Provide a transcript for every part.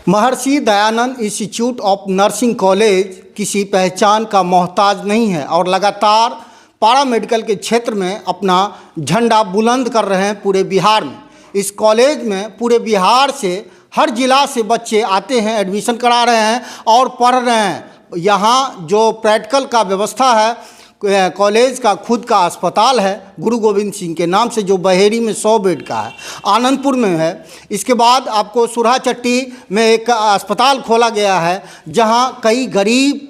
Maharshi Dayanand institute of nursing college किसी पहचान का मोहताज नहीं है और लगातार पैरामेडिकल के क्षेत्र में अपना झंडा बुलंद कर रहे हैं पूरे बिहार में। इस कॉलेज में पूरे बिहार से हर जिला से बच्चे आते हैं, एडमिशन करा रहे हैं और पढ़ रहे हैं। यहाँ जो प्रैक्टिकल का व्यवस्था है, कॉलेज का खुद का अस्पताल है गुरु गोविंद सिंह के नाम से, जो बहेड़ी में 100 बेड का है, आनंदपुर में है। इसके बाद आपको सुरहा चट्टी में एक अस्पताल खोला गया है जहां कई गरीब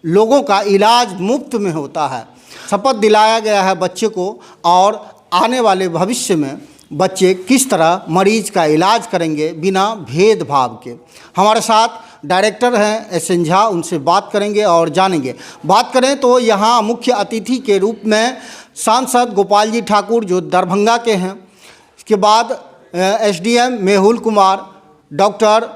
लोगों का इलाज मुफ्त में होता है। शपथ दिलाया गया है बच्चे को और आने वाले भविष्य में बच्चे किस तरह मरीज का इलाज करेंगे बिना भेदभाव के। हमारे साथ डायरेक्टर हैं एस.एन. झा, उनसे बात करेंगे और जानेंगे। बात करें तो यहाँ मुख्य अतिथि के रूप में सांसद गोपाल जी ठाकुर जो दरभंगा के हैं, इसके बाद SDM Mehul Kumar, doctor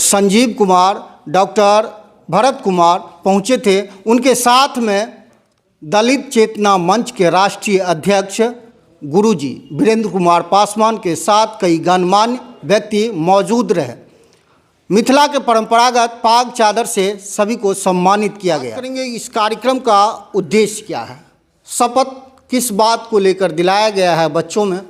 Sanjeev Kumar, doctor Bharat Kumar पहुँचे थे। उनके साथ में दलित चेतना मंच के राष्ट्रीय अध्यक्ष गुरुजी वीरेंद्र कुमार पासवान के साथ कई गणमान्य व्यक्ति मौजूद रहे। मिथिला के परंपरागत पाग चादर से सभी को सम्मानित किया गया। करेंगे इस कार्यक्रम का उद्देश्य क्या है, शपथ किस बात को लेकर दिलाया गया है बच्चों में।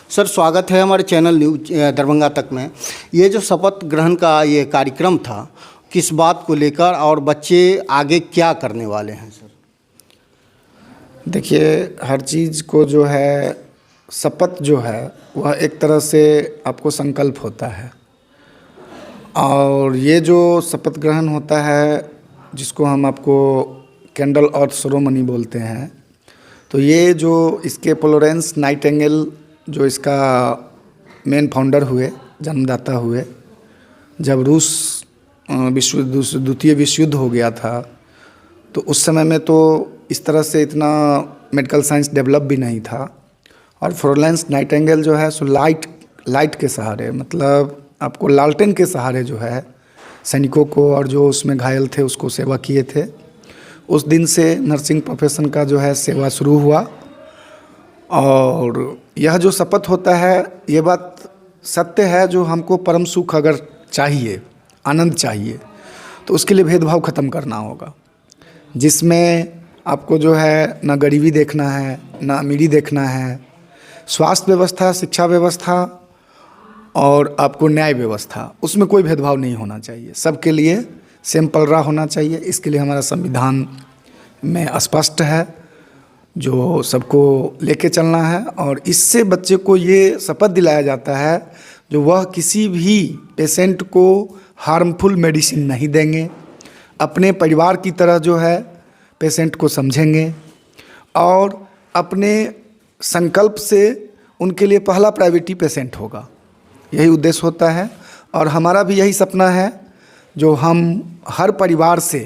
सर, स्वागत है हमारे चैनल न्यूज दरभंगा तक में। ये जो शपथ ग्रहण का ये कार्यक्रम था, किस बात को लेकर और बच्चे आगे क्या करने वाले हैं सर? देखिए, हर चीज़ को जो है शपथ जो है वह एक तरह से आपको संकल्प होता है, और ये जो शपथ ग्रहण होता है जिसको हम आपको कैंडल अर्थ सेरेमनी बोलते हैं, तो ये जो इसके फ्लोरेंस नाइटिंगेल जो इसका मेन फाउंडर हुए, जन्मदाता हुए, जब रूस द्वितीय विश्व युद्ध हो गया था तो उस समय में तो इस तरह से इतना मेडिकल साइंस डेवलप भी नहीं था, और फ्लोरेंस नाइटिंगेल जो है सो लाइट के सहारे, मतलब आपको लालटेन के सहारे जो है सैनिकों को और जो उसमें घायल थे उसको सेवा किए थे। उस दिन से नर्सिंग प्रोफेशन का जो है सेवा शुरू हुआ, और यह जो शपथ होता है ये बात सत्य है, जो हमको परम सुख अगर चाहिए, आनंद चाहिए, तो उसके लिए भेदभाव ख़त्म करना होगा, जिसमें आपको जो है ना गरीबी देखना है, ना अमीरी देखना है, स्वास्थ्य व्यवस्था, शिक्षा व्यवस्था और आपको न्याय व्यवस्था, उसमें कोई भेदभाव नहीं होना चाहिए, सबके लिए सेम पलरा होना चाहिए। इसके लिए हमारा संविधान में स्पष्ट है जो सबको लेके चलना है, और इससे बच्चे को ये शपथ दिलाया जाता है जो वह किसी भी पेशेंट को हार्मफुल मेडिसिन नहीं देंगे, अपने परिवार की तरह जो है पेशेंट को समझेंगे, और अपने संकल्प से उनके लिए पहला प्रायोरिटी पेशेंट होगा। यही उद्देश्य होता है, और हमारा भी यही सपना है जो हम हर परिवार से,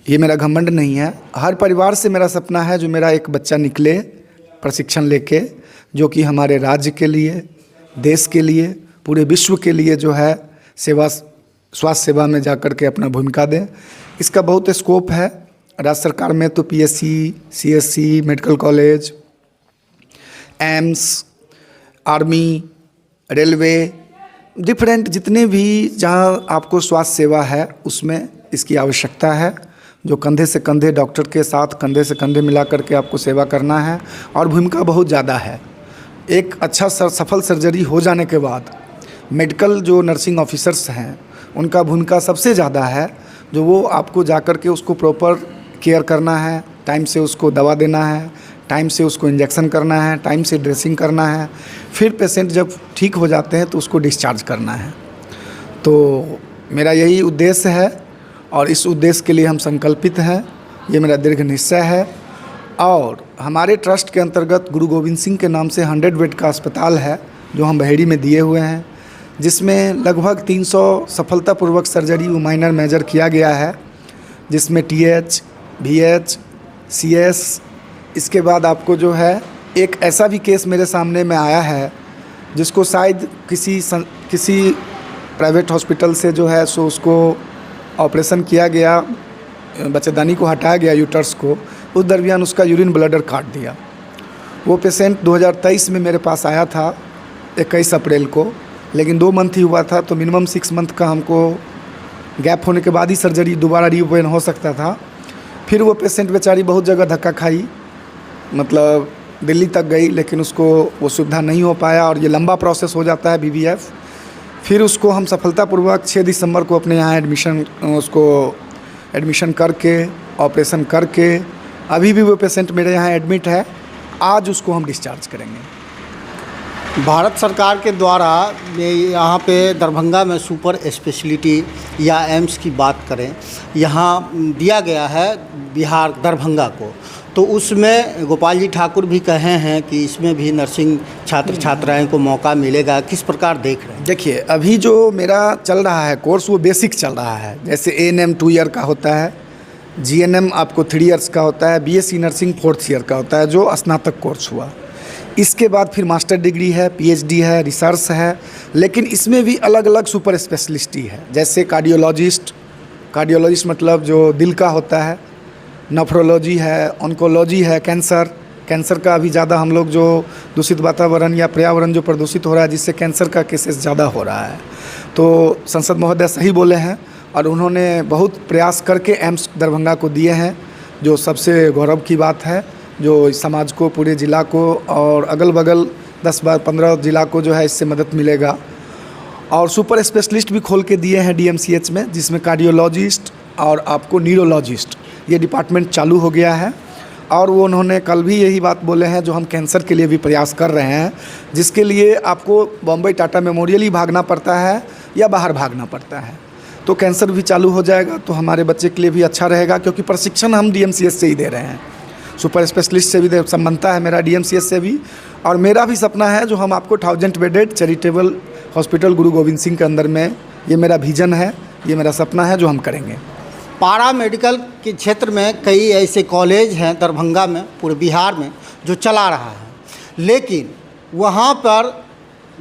ये मेरा घमंड नहीं है, हर परिवार से मेरा सपना है जो मेरा एक बच्चा निकले प्रशिक्षण लेके, जो कि हमारे राज्य के लिए, देश के लिए, पूरे विश्व के लिए जो है स्वास्थ्य सेवा में जा कर के अपना भूमिका दें। इसका बहुत स्कोप है। राज्य सरकार में तो PSC, CSC, medical college, AIIMS, army, railway, different जितने भी जहाँ आपको स्वास्थ्य सेवा है उसमें इसकी आवश्यकता है, जो कंधे से कंधे डॉक्टर के साथ कंधे से कंधे मिला करके आपको सेवा करना है, और भूमिका बहुत ज़्यादा है। एक अच्छा सफल सर्जरी हो जाने के बाद मेडिकल जो नर्सिंग ऑफिसर्स हैं उनका भूमिका सबसे ज़्यादा है, जो वो आपको जा कर के उसको प्रॉपर केयर करना है, टाइम से उसको दवा देना है, टाइम से उसको इंजेक्शन करना है, टाइम से ड्रेसिंग करना है, फिर पेशेंट जब ठीक हो जाते हैं तो उसको डिस्चार्ज करना है। तो मेरा यही उद्देश्य है, और इस उद्देश्य के लिए हम संकल्पित हैं। ये मेरा दृढ़ निश्चय है, और हमारे ट्रस्ट के अंतर्गत गुरु गोविंद सिंह के नाम से 100 बेड का अस्पताल है जो हम बहेड़ी में दिए हुए हैं, जिसमें लगभग 300 सफलतापूर्वक सर्जरी माइनर मेजर किया गया है, जिसमें टीएच, वीएच, सीएस। इसके बाद आपको जो है एक ऐसा भी केस मेरे सामने में आया है जिसको शायद किसी प्राइवेट हॉस्पिटल से जो है सो उसको ऑपरेशन किया गया, बच्चेदानी को हटाया गया, यूटर्स को, उस दरमियान उसका यूरिन ब्लडर काट दिया। वो पेशेंट 2023 में मेरे पास आया था 21 अप्रैल को, लेकिन 2 मंथ ही हुआ था, तो मिनिमम 6 मंथ का हमको गैप होने के बाद ही सर्जरी दोबारा रीओपन हो सकता था। फिर वो पेशेंट बेचारी बहुत जगह धक्का खाई, मतलब दिल्ली तक गई, लेकिन उसको वो सुविधा नहीं हो पाया और ये लंबा प्रोसेस हो जाता है BVF। फिर उसको हम सफलतापूर्वक 6 दिसंबर को अपने यहाँ एडमिशन करके ऑपरेशन करके अभी भी वो पेशेंट मेरे यहाँ एडमिट है। आज उसको हम डिस्चार्ज करेंगे। भारत सरकार के द्वारा यहाँ पे दरभंगा में सुपर स्पेशलिटी या एम्स की बात करें, यहाँ दिया गया है बिहार दरभंगा को, तो उसमें गोपाल जी ठाकुर भी कहे हैं कि इसमें भी नर्सिंग छात्र छात्राएं को मौका मिलेगा। किस प्रकार देख रहे हैं? देखिए, अभी जो मेरा चल रहा है कोर्स वो बेसिक चल रहा है। जैसे ANM 2 ईयर का होता है, GNM आपको 3 ईयर्स का होता है, BSc नर्सिंग 4th ईयर का होता है जो स्नातक कोर्स हुआ। इसके बाद फिर मास्टर डिग्री है, PhD है, रिसर्च है, लेकिन इसमें भी अलग अलग सुपर स्पेशलिस्टी है। जैसे कार्डियोलॉजिस्ट मतलब जो दिल का होता है, नेफ्रोलॉजी है, ऑन्कोलॉजी है, कैंसर का अभी ज़्यादा हम लोग जो दूषित वातावरण या पर्यावरण जो प्रदूषित हो रहा है जिससे कैंसर का केसेस ज़्यादा हो रहा है। तो संसद महोदय सही बोले हैं और उन्होंने बहुत प्रयास करके एम्स दरभंगा को दिए हैं, जो सबसे गौरव की बात है, जो समाज को, पूरे ज़िला को और अगल बगल 10-15 ज़िला को जो है इससे मदद मिलेगा। और सुपर स्पेशलिस्ट भी खोल के दिए हैं DMCH में, जिसमें कार्डियोलॉजिस्ट और आपको न्यूरोलॉजिस्ट ये डिपार्टमेंट चालू हो गया है। और वो उन्होंने कल भी यही बात बोले हैं, जो हम कैंसर के लिए भी प्रयास कर रहे हैं, जिसके लिए आपको बॉम्बे टाटा मेमोरियल ही भागना पड़ता है या बाहर भागना पड़ता है। तो कैंसर भी चालू हो जाएगा तो हमारे बच्चे के लिए भी अच्छा रहेगा, क्योंकि प्रशिक्षण हम DMCH से ही दे रहे हैं। सुपर स्पेशलिस्ट से भी संबंधता है मेरा DMCH से भी। और मेरा भी सपना है जो हम आपको 1000 बेडेड चैरिटेबल हॉस्पिटल गुरु गोविंद सिंह के अंदर में, ये मेरा विजन है, ये मेरा सपना है जो हम करेंगे। पारा मेडिकल के क्षेत्र में कई ऐसे कॉलेज हैं दरभंगा में, पूरे बिहार में, जो चला रहा है, लेकिन वहाँ पर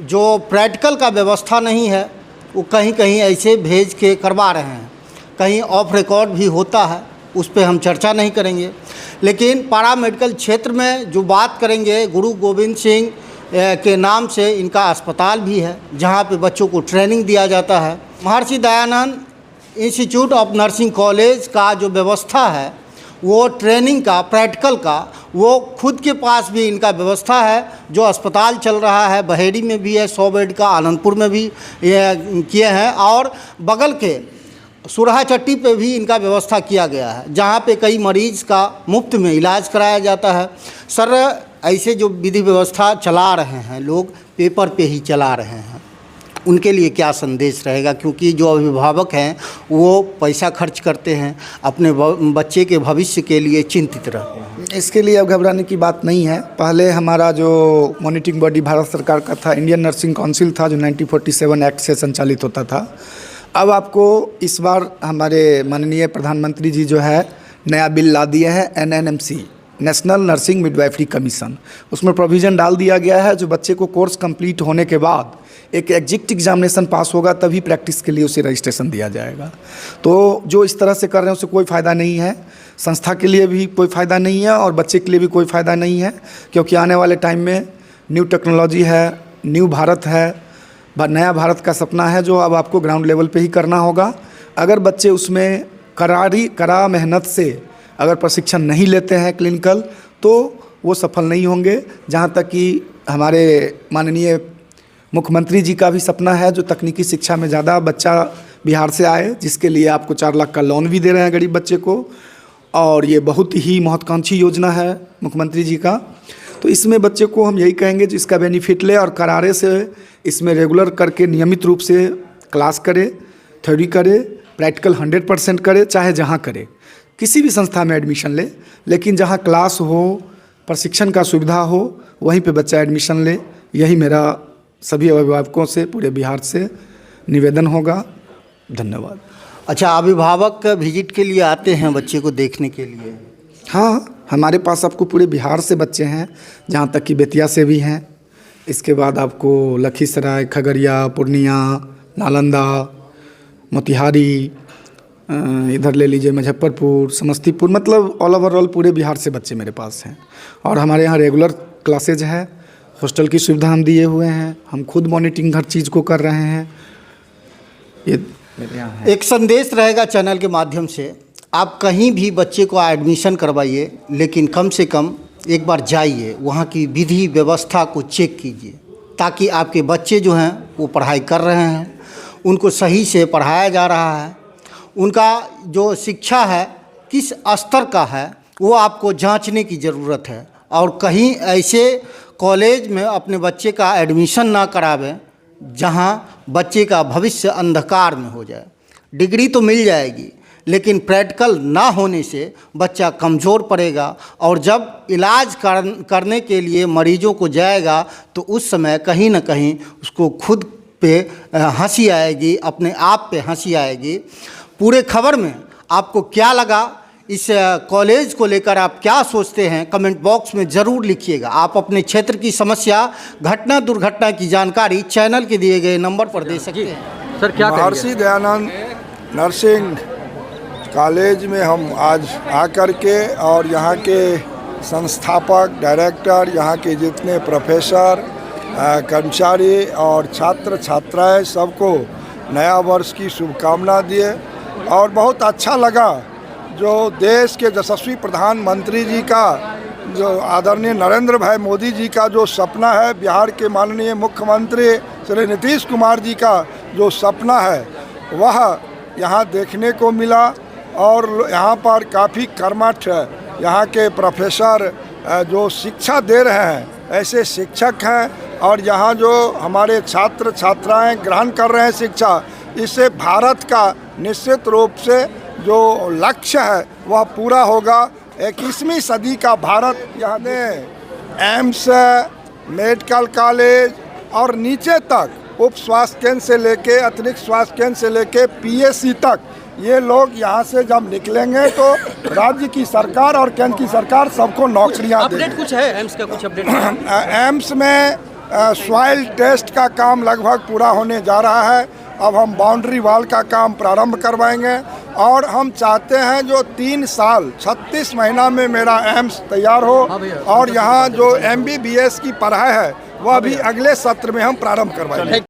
जो प्रैक्टिकल का व्यवस्था नहीं है, वो कहीं कहीं ऐसे भेज के करवा रहे हैं, कहीं ऑफ रिकॉर्ड भी होता है, उस पर हम चर्चा नहीं करेंगे। लेकिन पारा मेडिकल क्षेत्र में जो बात करेंगे, गुरु गोविंद सिंह के नाम से इनका अस्पताल भी है, जहाँ पे बच्चों को ट्रेनिंग दिया जाता है। Maharshi Dayanand institute of nursing college का जो व्यवस्था है, वो ट्रेनिंग का, प्रैक्टिकल का, वो खुद के पास भी इनका व्यवस्था है। जो अस्पताल चल रहा है बहेड़ी में भी है 100 बेड का, आनंदपुर में भी ये किए हैं, और बगल के सुरहा चट्टी पे भी इनका व्यवस्था किया गया है, जहाँ पे कई मरीज़ का मुफ्त में इलाज कराया जाता है। सर, ऐसे जो विधि व्यवस्था चला रहे हैं लोग, पेपर पे ही चला रहे हैं, उनके लिए क्या संदेश रहेगा? क्योंकि जो अभिभावक हैं वो पैसा खर्च करते हैं, अपने बच्चे के भविष्य के लिए चिंतित रहते हैं। इसके लिए अब घबराने की बात नहीं है। पहले हमारा जो मॉनिटरिंग बॉडी भारत सरकार का था, इंडियन नर्सिंग काउंसिल था, जो 1947 एक्ट से संचालित होता था। अब आपको इस बार हमारे माननीय प्रधानमंत्री जी जो है नया बिल ला दिए हैं, NNMC, national nursing midwifery commission. उसमें प्रोविज़न डाल दिया गया है, जो बच्चे को कोर्स कंप्लीट होने के बाद एक एग्जिट एग्जामिनेशन पास होगा तभी प्रैक्टिस के लिए उसे रजिस्ट्रेशन दिया जाएगा। तो जो इस तरह से कर रहे हैं उसे कोई फ़ायदा नहीं है, संस्था के लिए भी कोई फ़ायदा नहीं है और बच्चे के लिए भी कोई फ़ायदा नहीं है, क्योंकि आने वाले टाइम में न्यू टेक्नोलॉजी है, न्यू भारत है, नया भारत का सपना है, जो अब आपको ग्राउंड लेवल पे ही करना होगा। अगर बच्चे उसमें कड़ा मेहनत से अगर प्रशिक्षण नहीं लेते हैं क्लिनिकल, तो वो सफल नहीं होंगे। जहाँ तक कि हमारे माननीय मुख्यमंत्री जी का भी सपना है, जो तकनीकी शिक्षा में ज़्यादा बच्चा बिहार से आए, जिसके लिए आपको 4 लाख का लोन भी दे रहे हैं गरीब बच्चे को, और ये बहुत ही महत्वाकांक्षी योजना है मुख्यमंत्री जी का। तो इसमें बच्चे को हम यही कहेंगे जो इसका बेनिफिट ले और करारे से इसमें रेगुलर करके नियमित रूप से क्लास करे, थ्योरी करे, प्रैक्टिकल 100% करे, चाहे जहाँ करे, किसी भी संस्था में एडमिशन ले, लेकिन जहाँ क्लास हो, प्रशिक्षण का सुविधा हो, वहीं पे बच्चा एडमिशन ले। यही मेरा सभी अभिभावकों से पूरे बिहार से निवेदन होगा। धन्यवाद। अच्छा, अभिभावक विजिट के लिए आते हैं बच्चे को देखने के लिए? हाँ, हमारे पास आपको पूरे बिहार से बच्चे हैं, जहाँ तक कि बेतिया से भी हैं। इसके बाद आपको लखीसराय, खगड़िया, पूर्णिया, नालंदा, मोतिहारी, इधर ले लीजिए मुजफ्फरपुर, समस्तीपुर, मतलब ऑल पूरे बिहार से बच्चे मेरे पास हैं। और हमारे यहाँ रेगुलर क्लासेज है, हॉस्टल की सुविधा हम दिए हुए हैं, हम खुद मॉनिटरिंग हर चीज़ को कर रहे हैं। ये मेरे यहाँ है। एक संदेश रहेगा चैनल के माध्यम से, आप कहीं भी बच्चे को एडमिशन करवाइए, लेकिन कम से कम एक बार जाइए, वहाँ की विधि व्यवस्था को चेक कीजिए, ताकि आपके बच्चे जो हैं वो पढ़ाई कर रहे हैं, उनको सही से पढ़ाया जा रहा है, उनका जो शिक्षा है किस स्तर का है वो आपको जांचने की ज़रूरत है। और कहीं ऐसे कॉलेज में अपने बच्चे का एडमिशन ना करावें जहां बच्चे का भविष्य अंधकार में हो जाए। डिग्री तो मिल जाएगी, लेकिन प्रैक्टिकल ना होने से बच्चा कमज़ोर पड़ेगा, और जब इलाज करने के लिए मरीजों को जाएगा तो उस समय कहीं ना कहीं उसको खुद पे हंसी आएगी, अपने आप पे हंसी आएगी। पूरे खबर में आपको क्या लगा, इस कॉलेज को लेकर आप क्या सोचते हैं, कमेंट बॉक्स में ज़रूर लिखिएगा। आप अपने क्षेत्र की समस्या, घटना दुर्घटना की जानकारी चैनल के दिए गए नंबर पर दे सकते हैं। सर क्या महर्षि दयानंद नर्सिंग कॉलेज में हम आज आकर के और यहाँ के संस्थापक, डायरेक्टर, यहाँ के जितने प्रोफेसर, कर्मचारी और छात्र छात्राएं सबको नया वर्ष की शुभकामना दिए। और बहुत अच्छा लगा जो देश के यशस्वी प्रधानमंत्री जी का, जो आदरणीय नरेंद्र भाई मोदी जी का जो सपना है, बिहार के माननीय मुख्यमंत्री श्री नीतीश कुमार जी का जो सपना है वह यहाँ देखने को मिला। और यहाँ पर काफ़ी कर्मठ यहाँ के प्रोफेसर जो शिक्षा दे रहे हैं, ऐसे शिक्षक हैं, और यहाँ जो हमारे छात्र छात्राएं ग्रहण कर रहे हैं शिक्षा, इससे भारत का निश्चित रूप से जो लक्ष्य है वह पूरा होगा। 21वीं सदी का भारत यहाँ एम्स, मेडिकल कॉलेज और नीचे तक उप स्वास्थ्य केंद्र से लेके अतिरिक्त स्वास्थ्य केंद्र से लेके पीएससी तक, ये लोग यहाँ से जब निकलेंगे तो राज्य की सरकार और केंद्र की सरकार सबको नौकरियाँ देगी। अपडेट कुछ है एम्स का, कुछ अपडेट? एम्स में सॉइल टेस्ट का काम लगभग पूरा होने जा रहा है। अब हम बाउंड्री वॉल का काम प्रारंभ करवाएंगे, और हम चाहते हैं जो 3 साल 36 महीना में मेरा एम्स तैयार हो, और यहाँ जो MBBS की पढ़ाई है वह भी अगले सत्र में हम प्रारंभ करवाएंगे।